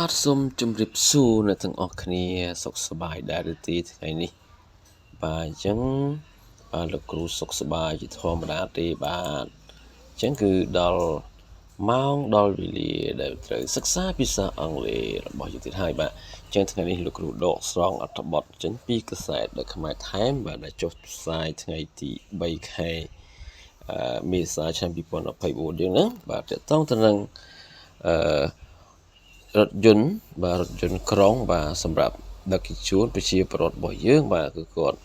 បាទសូមជម្រាបសួរអ្នកទាំងអស់គ្នាសុខសប្បាយដែរឬទេថ្ងៃនេះបាទអញ្ចឹងបាទលោកគ្រូសុខសប្បាយជាធម្មតាទេបាទអញ្ចឹងគឺដល់ម៉ោងដល់វេលាដែលត្រូវសិក្សាភាសាអង់គ្លេសរបស់យើងទៀតហើយបាទអញ្ចឹងថ្ងៃនេះលោកគ្រូដកស្រង់អត្ថបទចេញពីកាសែតដែលខ្មែរថែមបាទដែលចុះផ្សាយថ្ងៃទី3ខែមេសាឆ្នាំ2024យើងហ្នឹងបាទតកតងទៅនឹងរថយន្តបាទរថយន្តក្រុងបាទសម្រាប់ដឹកជញ្ជូនប្រជាពលរដ្ឋរបស់យើងបាទគឺគាត់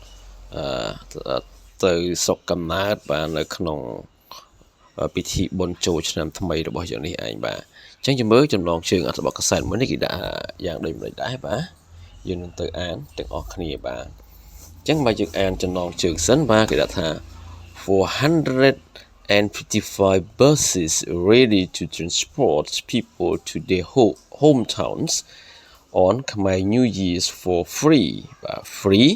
ទៅស្រុកកំណើតបាទនៅក្នុងពិធីបុណ្យចូលឆ្នាំថ្មីរបស់យើងនេះឯងបាទអញ្ចឹងជំរឿចំណងជើងអត្ថបទកាសែតមួយនេះគេដាក់យ៉ាងដូចមិនដែរបាទយើងនឹងទៅអានទាំងអស់គ្នាបាទអញ្ចឹងបើយើងអានចំណងជើងសិនបាទគេដាក់ថា 455 buses ready to transport people to their hometowns on Khmer New Year's for free បាទ free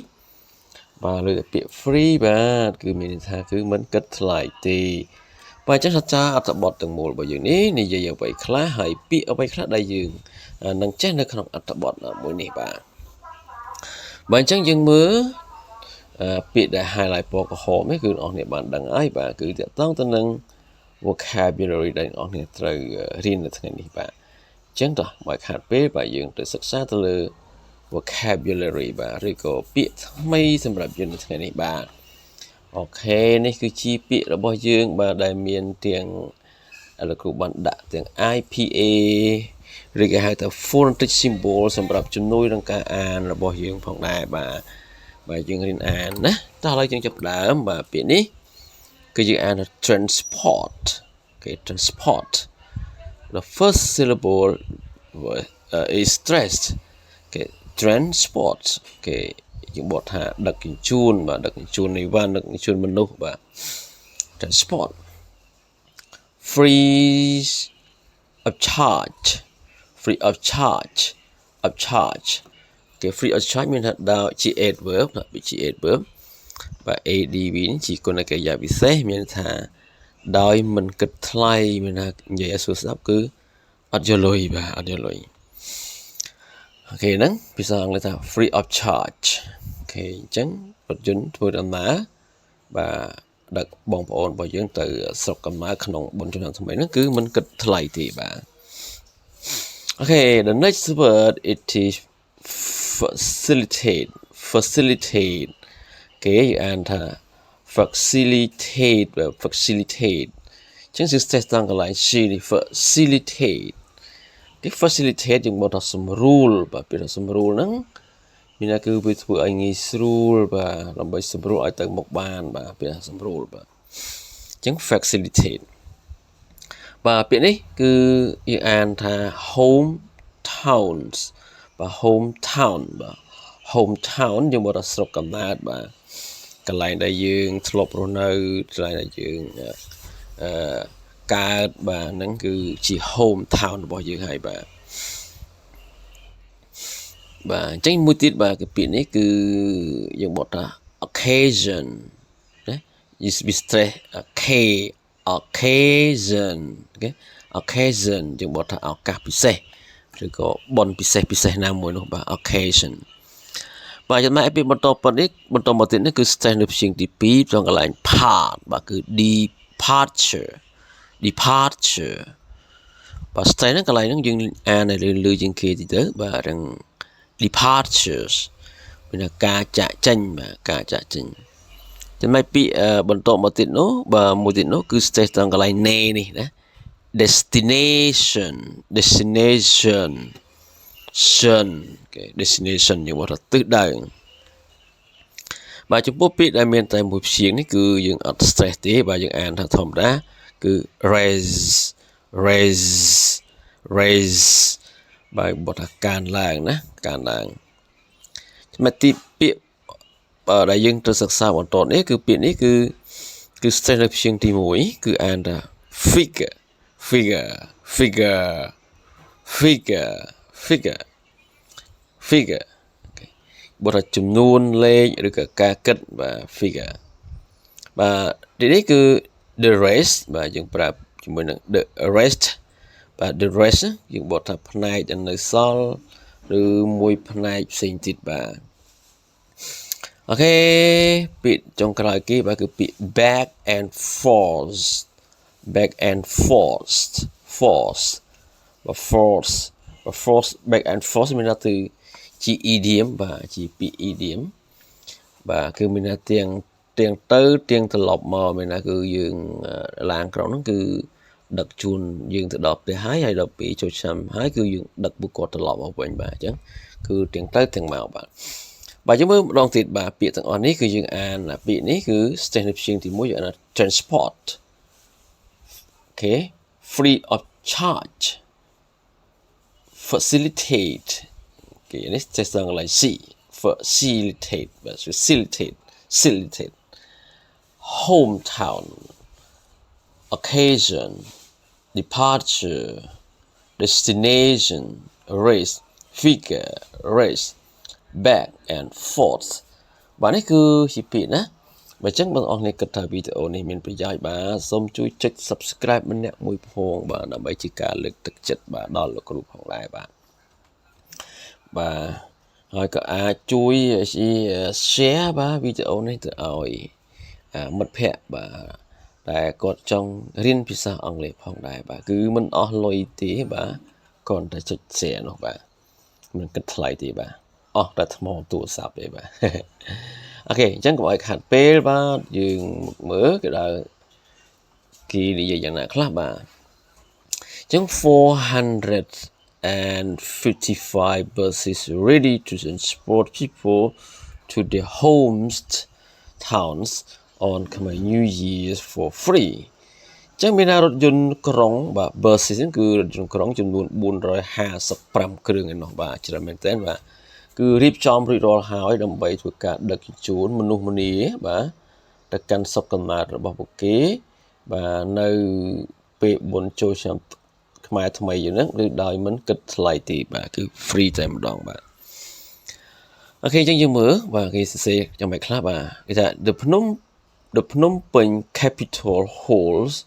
បាទលើពាក្យ free បាទគឺមានន័យថាគឺមិនគិតថ្លៃទេបាទអញ្ចឹងថាអត្ថបទទាំងមូលរបស់យើងនេះនិយាយអ្វីខ្លះហើយពាក្យអ្វីខ្លះដែលយើងនឹងចេះនៅក្នុងអត្ថបទមួយនេះបាទអញ្ចឹងយើងមើលពាក្យដែល highlight ពណ៌ក្រហមនេះគឺអ្នកនរបានដឹងហើយបាទគឺតកតងទៅនឹង vocabulary ដែលអ្នកនរត្រូវរៀននៅថ្ងៃនេះបាទអញ្ចឹងតោះបើខាត់ពេលបាទយើងទៅសិក្សាទៅលើ vocabulary បាទឬក៏ពាក្យថ្មីសម្រាប់យើងនៅថ្ងៃនេះបាទអូខេនេះគឺជាពាក្យរបស់យើងបាទដែលមានទាំងលោកគ្រូបានដាក់ទាំង IPA ឬគេហៅថា phonetic symbol សម្រាប់ជំនួយក្នុងការអានរបស់យើងផងដែរបាទយើងរៀនអានណាតោះឥឡូវយើងចាប់ដើមបាទពាក្យនេះគឺយើងអាន transport គេ transport the first syllable is stressed គេ transport គេយើងបកថាដឹកជញ្ជូនបាទដឹកជញ្ជូននៃវ៉ាន់ដឹកជញ្ជូនមនុស្សបាទ transport free of charge free of chargeគេ free of charge មានថាដោយជា adverb ណាជា adverb បាទ adv នេះជាគុណកិរិយាពិសេសមានថាដោយមិនគិតថ្លៃមានថានិយាយឲ្យស្រួលស្ដាប់គឺអត់យកលុយបាទអត់យកលុយអូខេហ្នឹងភាសាអង់គ្លេសថា free of charge អូខេអញ្ចឹងរថយន្តធ្វើដំណើរបាទដឹកបងប្អូនរបស់យើងទៅស្រុកកំណើតក្នុងបុណ្យចូលឆ្នាំថ្មីហ្នឹងគឺមិនគិតថ្លៃទេបាទអូខេ the next word it is facilitate គេអានថា facilitate បាទ facilitate អញ្ចឹង stress តាមកន្លែង facilitate គេ facilitate យើងមកថាសម្រួលបាទពាក្យថាសម្រួលហ្នឹងមានថាគឺវាធ្វើឲ្យងាយស្រួលបាទដើម្បីសម្រួលឲ្យទៅមុខបានបាទពាក្យថាសម្រួលបាទអញ្ចឹង facilitate បាទពាក្យនេះគឺយើងអានថា hometowns បាទ hometown បាទ hometown យើងមកថាស្រុកកំណើតបាទកន្លែងដែលយើងធ្លាប់រស់នៅកន្លែងដែលយើងកើតបាទហ្នឹងគឺជា hometown របស់យើងហើយបាទអញ្ចឹងមួយទៀតបាទគឺពាក្យនេះគឺយើងបកថា occasion ណា is be stress occasion អូខេ occasion យើងបកថាឱកាសពិសេសឬក៏បុណ្យពិសេសណាមួយនោះបាទ occasion បាទចំណែកពាក្យបន្តមកទៀតនេះគឺ stress នៅព្យាង្គទី2trongកន្លែង part បាទគឺ departure បាទ stress ហ្នឹងកន្លែងហ្នឹងយើងអានឲ្យលឺជាងគេតិចទៅបាទរឿង departures មានការចាកចេញបាទការចាកចេញចំណែកពាក្យបន្តមកទៀតនោះបាទមួយទៀតនោះគឺ stress ត្រង់កន្លែង ne នេះណា destination គេ destination យើងមកថាទិសដៅបាទចំពោះពាក្យដែលមានតែមួយព្យាង្គនេះគឺយើងអត់ stress ទេបាទយើងអានថាធម្មតាគឺ raise បាទបទថាកើនឡើងណាកើនឡើងចំណែកទីពាក្យដែលយើងត្រូវសិក្សាបន្តនេះគឺពាក្យនេះគឺ stress នៅព្យាង្គទី1គឺអានថា figure បទថាចំនួនលេខឬក៏ការគិតបាទ figure បាទទីនេះគឺ the rest បាទយើងប្រាប់ជាមួយនឹង the rest the rest យើងបកថាផ្នែកដែលនៅសល់ឬមួយផ្នែកផ្សេងទៀតបាទអូខេពាក្យចុងក្រោយគេបាទគឺពាក្យ back and forth back and forth force back and forth មានន័យទៅជា idiom បាទជាពាក្យ idiom បាទគឺមានន័យទៀងទៅទៀងត្រឡប់មកមានន័យគឺយើងឡានក្រុងហ្នឹងគឺដឹកជូនយើងទៅដល់ផ្ទះហើយដល់ពេលចូលឆ្នាំហើយគឺយើងដឹកពួកគាត់ត្រឡប់មកវិញបាទអញ្ចឹងគឺទាំងទៅទាំងមកបាទយើងមើលម្ដងទៀតបាទពាក្យទាំងអស់នេះគឺយើងអានពាក្យនេះគឺ standard ព្យាង្គទី1យើងអាន transport អូខេ free of charge facilitate អូខេនេះចេះសងកន្លែង C facilitate បាទ facilitate hometown occasion departure destination reɪz fəɪ.ər reɪz back and forth បាទនេះគឺជាពាក្យណាបើអញ្ចឹងបងប្អូនគិតថាវីដេអូនេះមានប្រយោជន៍បាទសូមជួយចុច Subscribe ម្នាក់មួយផងបាទដើម្បីជាការលើកទឹកចិត្តបាទដល់លោកគ្រូផងដែរបាទហើយក៏អាចជួយ share បាទវីដេអូនេះទៅឲ្យមិត្តភ័ក្តិបាទតែគាត់ចង់រៀនភាសាអង់គ្លេសផងដែរបាទគឺមិនអស់លុយទេបាទគ្រាន់តែចុច share នោះបាទមិនគិតថ្លៃទេបាទអស់តែថ្មទូរស័ព្ទទេបាទអូខេអញ្ចឹងកុំឲ្យខាត់ពេលបាទយើងមើលគេដល់គេនិយាយយ៉ាងណាខ្លះបាទអញ្ចឹង455 buses ready to transport people to their homes towns on Khmer New Year for free ចឹងមានរថយន្តក្រុងបាទ buses ហ្នឹងគឺរថយន្តក្រុងចំនួន455គ្រឿងឯណោះបាទច្រើនមែនទែនបាទគឺរៀបចំរួចរាល់ហើយដើម្បីធ្វើការដឹកជញ្ជូនមនុស្សម្នាបាទទៅកាន់ស្រុកកំណើតរបស់ពួកគេបាទនៅពេលបុណ្យចូលឆ្នាំខ្មែរថ្មីយើងហ្នឹងគឺដោយមិនគិតថ្លៃទេបាទគឺ free តែម្ដងបាទអូខេអញ្ចឹងយើងមើលបាទគេសរសេរយ៉ាងម៉េចខ្លះបាទគេថា the Phnom Penh Capital Halls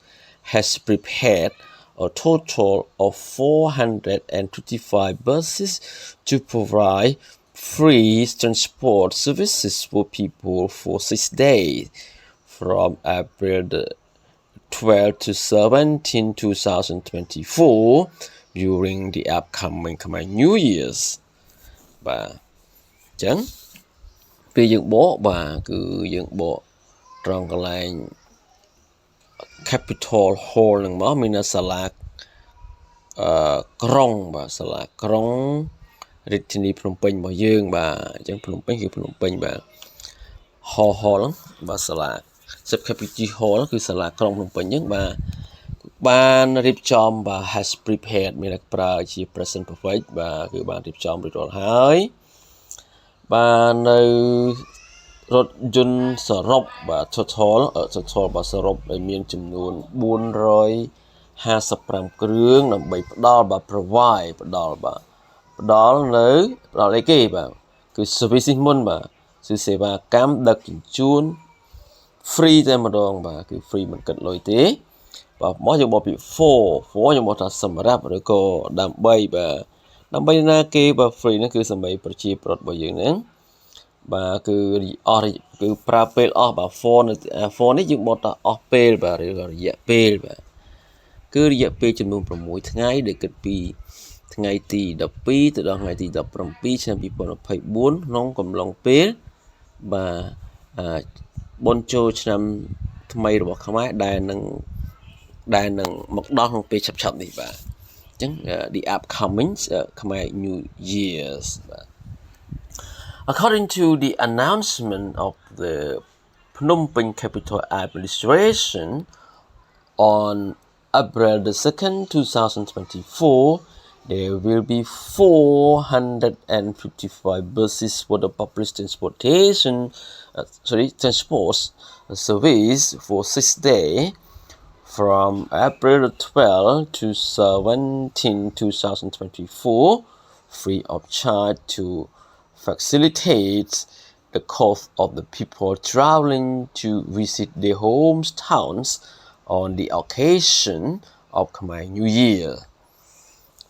has prepared a total of 425 buses to provide free transport services for people for 6 days from April 12 to 17, 2024 during the upcoming New Year's បាទអញ្ចឹងពេលយើងបកបាទគឺយើងបកត្រង់កន្លែង Capital Hall នឹងមកមានសាលាក្រុងបាទសាលាក្រុងរាជធានីភ្នំពេញរបស់យើងបាទអញ្ចឹងភ្នំពេញគឺភ្នំពេញបាទ Hall បាទសាលា Sub Capital Hall គឺសាលាក្រុងភ្នំពេញហ្នឹងបាទបានរៀបចំបាទ has prepared មានប្រើជា present perfect បាទគឺបានរៀបចំរួចរាល់ហើយបាននៅរថយន្តសរុបបាទ total បាទសរុបដែលមានចំនួន455គ្រឿងដើម្បីផ្ដល់បាទ provide ផ្ដល់នៅផ្ដល់អីគេបាទគឺ service មុនបាទគឺសេវាកម្មដឹកជញ្ជូន free តែម្ដងបាទគឺ free មិនគិតលុយទេបាទមកយើងបកពី for យើងបកថាសម្រាប់ឬក៏ដើម្បីបាទដើម្បីណាគេបាទ free ហ្នឹងគឺដើម្បីប្រជាប្រដ្ឋរបស់យើងហ្នឹងបាទគឺគឺប្រើពេលអស់បាទ for នេះយើងបកថាអស់ពេលបាទឬរយៈពេលបាទគឺរយៈពេលចំនួន6ថ្ងៃដែលគិតពីថ្ងៃទី12ទៅដល់ថ្ងៃទី17ឆ្នាំ2024ក្នុងកំឡុងពេលបាទបុណ្យចូលឆ្នាំថ្មីរបស់ខ្មែរដែលនឹងមកដល់ក្នុងពេលឆាប់ៗនេះបាទអញ្ចឹង the upcoming Khmer New Year's បាទ According to the announcement of the Phnom Penh Capital Administration on April the 2nd, 2024, there will be 455 buses for the public transport service for 6 days from April 12 to 17, 2024, free of charge to facilitate the cost of the people traveling to visit their hometowns on the occasion of Khmer New Year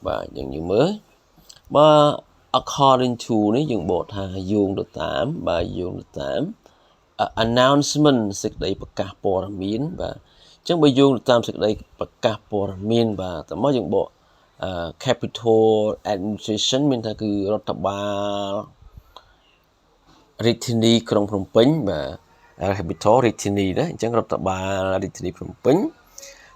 và những như mới mà according to នេះយើងបកថាយោងទៅតាមបាទយោងទៅតាម announcement សេចក្តីប្រកាសព័ត៌មានបាទអញ្ចឹងបើយោងទៅតាមសេចក្តីប្រកាសព័ត៌មានបាទតើមកយើងបកcapital administration មានថាគឺរដ្ឋបាលរាជធានីក្រុងភ្នំពេញបាទ capital រាជធានីណាអញ្ចឹងរដ្ឋបាលរាជធានីភ្នំពេញ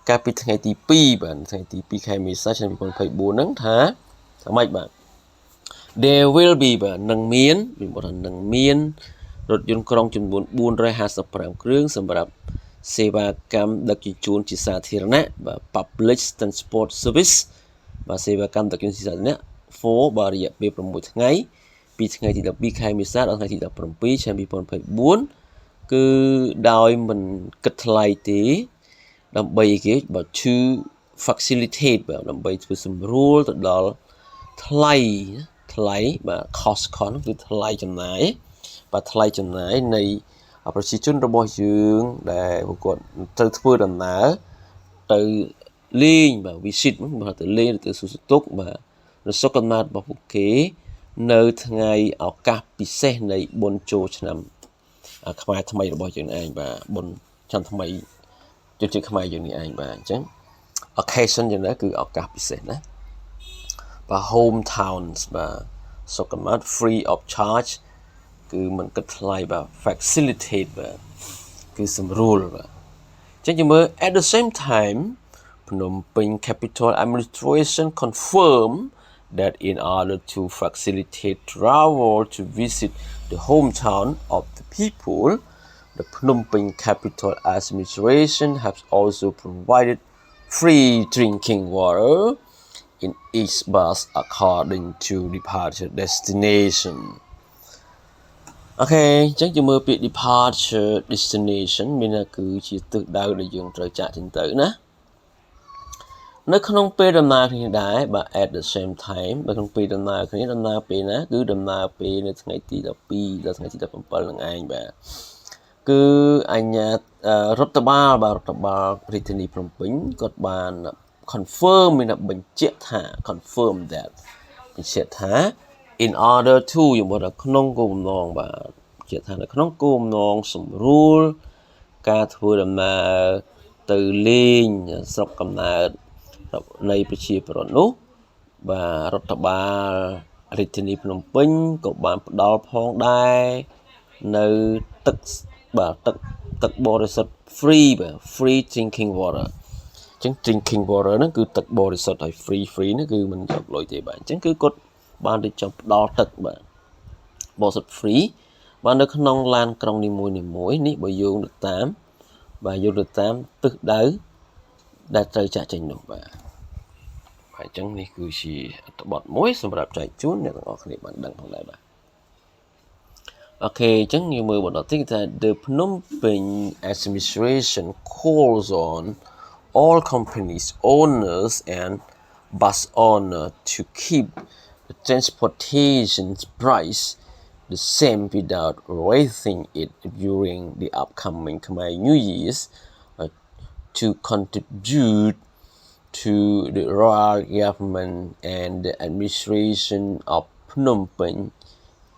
កាលពីថ្ងៃទី2បាទថ្ងៃទី2ខែមេសាឆ្នាំ2024ហ្នឹងថាម៉េចបាទ there will be បាទនឹងមានវាบอกថានឹងមានរថយន្តក្រុងចំនួន455គ្រឿងសម្រាប់សេវាកម្មដឹកជញ្ជូនជាសាធារណៈបាទ public transport service បាទសេវាកម្មដឹកជញ្ជូនជាសាធារណៈ for បាទរយៈពេល6ថ្ងៃពីថ្ងៃទី12ខែមេសាដល់ថ្ងៃទី17ឆ្នាំ2024គឺដោយមិនគិតថ្លៃទេដើម្បីគេបាទ to facilitate បាទដើម្បីធ្វើសម្រួលទៅដល់ថ្លៃបាទ cost គឺថ្លៃចំណាយបាទថ្លៃចំណាយនៃប្រជាជនរបស់យើងដែលពួកគាត់ត្រូវធ្វើដំណើរទៅលេងបាទ visit បាទទៅលេងទៅសួរសុខទុក្ខបាទនៅសុខកំណើតរបស់ពួកគេនៅថ្ងៃឱកាសពិសេសនៃបុណ្យចូលឆ្នាំខ្មែរថ្មីរបស់យើងឯងបាទបុណ្យឆ្នាំថ្មីជនជាតិខ្មែរយើងនេះឯងបាទអញ្ចឹង occasion យ៉ាងណាគឺឱកាសពិសេសណាបាទ hometowns បាទសុខកំណើត free of charge គឺមិនគិតថ្លៃបាទ facilitate បាទគឺសម្រួលបាទអញ្ចឹងយើងមើល at the same time Phnom Penh Capital Administration confirm that in order to facilitate travel to visit the hometown of the people the Phnom Penh Capital Administration has also provided free drinking water in each bus according to departure destination Okay អញ្ចឹងយើងមើលពាក្យ departure destination មានថាគឺជាទិសដៅដែលយើងត្រូវចាក់ចេញទៅណានៅក្នុងពេលដំណើរគ្នាដែរបាទ at the same time នៅក្នុងពេលដំណើរគ្នាដំណើរពេលណាគឺដំណើរពេលនៅថ្ងៃទី12ដល់ថ្ងៃទី17ហ្នឹងឯងបាទគឺអញ្ញារដ្ឋបាលរាជធានីភ្នំពេញគាត់បាន confirm មានថាបញ្ជាក់ថា confirm that បញ្ជាក់ថា in order to យើងบอกថាក្នុងគោលបំណងបាទជាថានៅក្នុងគោលបំណងសម្រួលការធ្វើដំណើរទៅលេងស្រុកកំណើតនៃប្រជាពលរដ្ឋនោះបាទរដ្ឋបាលរាជធានីភ្នំពេញក៏បានផ្ដល់ផងដែរនៅទឹកបាទទឹកបរិសុទ្ធ free បាទ free drinking water អញ្ចឹង drinking water ហ្នឹងគឺទឹកបរិសុទ្ធហើយ free ហ្នឹងគឺមិនយកលុយទេបាទអញ្ចឹងគឺគាត់បានរៀបចំផ្ដល់ទឹកបាទបរិសុទ្ធ free បាទនៅក្នុងឡានក្រុងនីមួយនេះបើយោងទៅតាមទិសដៅដែលត្រូវចាក់ចេញនោះបាទអញ្ចឹងនេះគឺជាអត្ថបទមួយសម្រាប់ចែកជូនអ្នកទាំងអស់គ្នាបានដឹងផងដែរបាទអូខេអញ្ចឹងយើងមើលបន្តទៀតថា The Phnom Penh Administration calls on all companies owners and bus owner to keep the transportation price the same without raising it during the upcoming Khmer New Year's to contribute to the royal government and the administration of Phnom Penh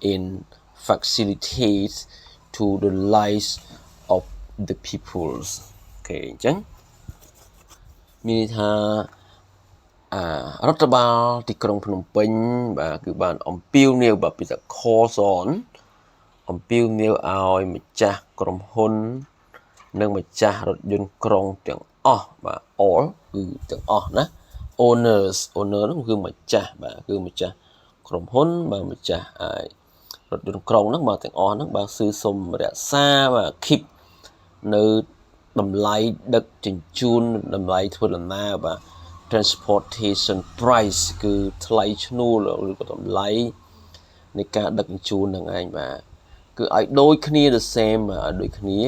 in facilitate to the lives of the peoples អូខេអញ្ចឹងមានថារដ្ឋបាលទីក្រុងភ្នំពេញបាទគឺបានអំពាវនាវបាទពីថា calls on អំពាវនាវឲ្យម្ចាស់ក្រុមហ៊ុននិងម្ចាស់រថយន្តក្រុងទាំងអស់បាទ all គឺទាំងអស់ណា owner ហ្នឹងគឺម្ចាស់បាទគឺម្ចាស់ក្រុមហ៊ុនបាទម្ចាស់រថយន្តក្រុងហ្នឹងបាទទាំងអស់ហ្នឹងបាទគឺសូមរក្សាបាទ keep នៅតម្លៃដឹកជញ្ជូនតម្លៃធ្វើដំណើរបាទ transportation price គឺថ្លៃឈ្នួលឬក៏តម្លៃនៃការដឹកជញ្ជូនហ្នឹងឯងបាទគឺឲ្យដូចគ្នា the same បាទឲ្យដូចគ្នា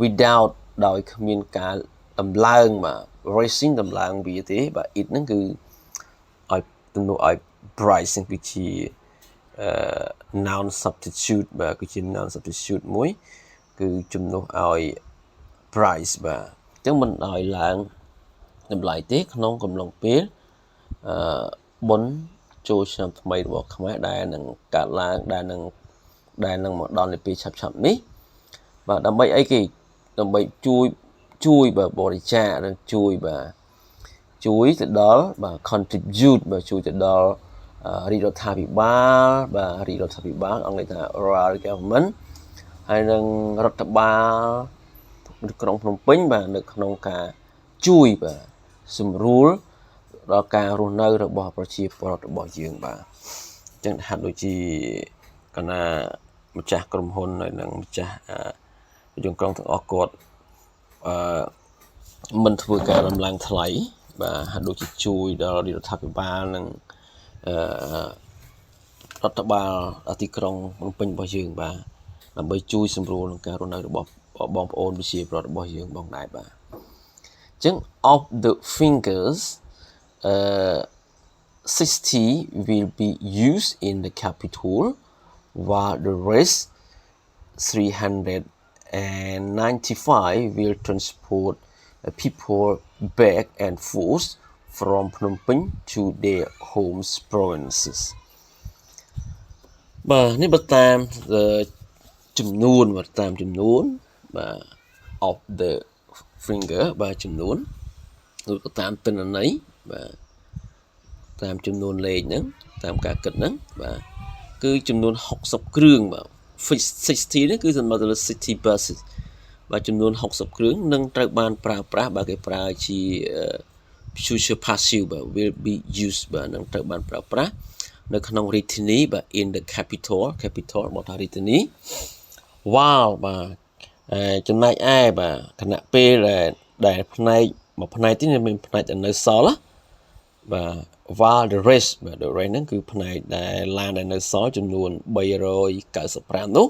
without ដោយគ្មានការតម្លើងបាទ raising តម្លើងវាទេបាទ it ហ្នឹងគឺឲ្យទំនួលឲ្យ price ហ្នឹងគឺជា noun substitute បាទគឺជា noun substitute មួយគឺជំនួសឲ្យ price បាទអញ្ចឹងមិនឲ្យឡើងតម្លៃទេក្នុងកំឡុងពេល បុណ្យចូលឆ្នាំថ្មីរបស់ខ្មែរដែលនឹងកើតឡើងដែលនឹងមកដល់នៅពេលឆាប់ៗនេះបាទដើម្បីអីគេដើម្បីជួយបាទបរិច្ចាគនិងជួយទៅដល់បាទ contribute បាទជួយទៅដល់រាជរដ្ឋាភិបាលបាទរាជរដ្ឋាភិបាលអង់គ្លេសថា rural government ហើយនឹងរដ្ឋបាលក្រុងភ្នំពេញបាទនៅក្នុងការជួយបាទសម្រួលដល់ការរស់នៅរបស់ប្រជាពលរដ្ឋរបស់យើងបាទអញ្ចឹងហាក់ដូចជាកណាម្ចាស់ក្រុមហ៊ុនហើយនឹងម្ចាស់យើងក្រុងទាំងអស់គាត់មិនធ្វើការរំឡើងថ្លៃបាទហាក់ដូចជាជួយដល់រដ្ឋាភិបាលនិងរដ្ឋបាលទីក្រុងភ្នំពេញរបស់យើងបាទដើម្បីជួយសម្រួលក្នុងការរស់នៅរបស់បងប្អូនប្រជាពលរដ្ឋរបស់យើងបងដែរបាទអញ្ចឹង of the fingers 60 will be used in the capital while the rest 395 will transport people back and forth from Phnom Penh to their home provinces បាទនេះបើតាមចំនួនបាទតាមចំនួនបាទ of the finger បាទចំនួនឬក៏តាមទិន្នន័យបាទតាមចំនួនលេខហ្នឹងតាមការគិតហ្នឹងបាទគឺចំនួន60គ្រឿងបាទ 60 នេះគឺសំដៅទៅលើ60 buses បាទចំនួន60គ្រឿងនឹងត្រូវបានប្រើប្រាស់បាទគេប្រើជា future passive បាទ will be used បាទនឹងត្រូវបានប្រើប្រាស់នៅក្នុងរាជធានីបាទ in the capital របស់រាជធានី while បាទចំណែកឯបាទគណៈពេលដែលផ្នែកមួយផ្នែកទីនេះមានផ្នែកដែលនៅសល់បាទ while the rest បាទ the rest ហ្នឹងគឺផ្នែកដែលឡានដែលនៅសល់ចំនួន395នោះ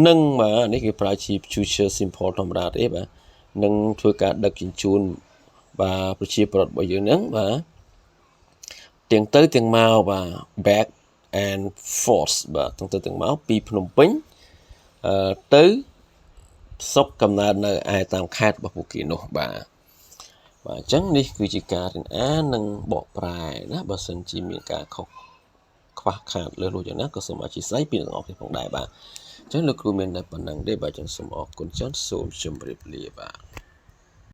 នឹងបាទនេះគេប្រើជា future simple ធម្មតាទេបាទនឹងធ្វើការដឹកជញ្ជូនបាទប្រជាពលរដ្ឋរបស់យើងហ្នឹងបាទទាំងទៅទាំងមកបាទ back and forth បាទទាំងទៅទាំងមកពីភ្នំពេញទៅស្រុកកំណើតនៅឯតាមខេត្តរបស់ពួកគេនោះបាទអញ្ចឹងនេះគឺជាការរៀនអាននិងបកប្រែណាបើសិនជាមានការខុសខ្វះខាតលើសយ៉ាងណាក៏សូមអធិស្ឋានពីអ្នកនរគ្នាផងដែរបាទអញ្ចឹងលោកគ្រូមានតែប៉ុណ្្នឹងទេបាទអញ្ចឹងសូមអរគុណច្រើនសូមជម្រាបលាបាទ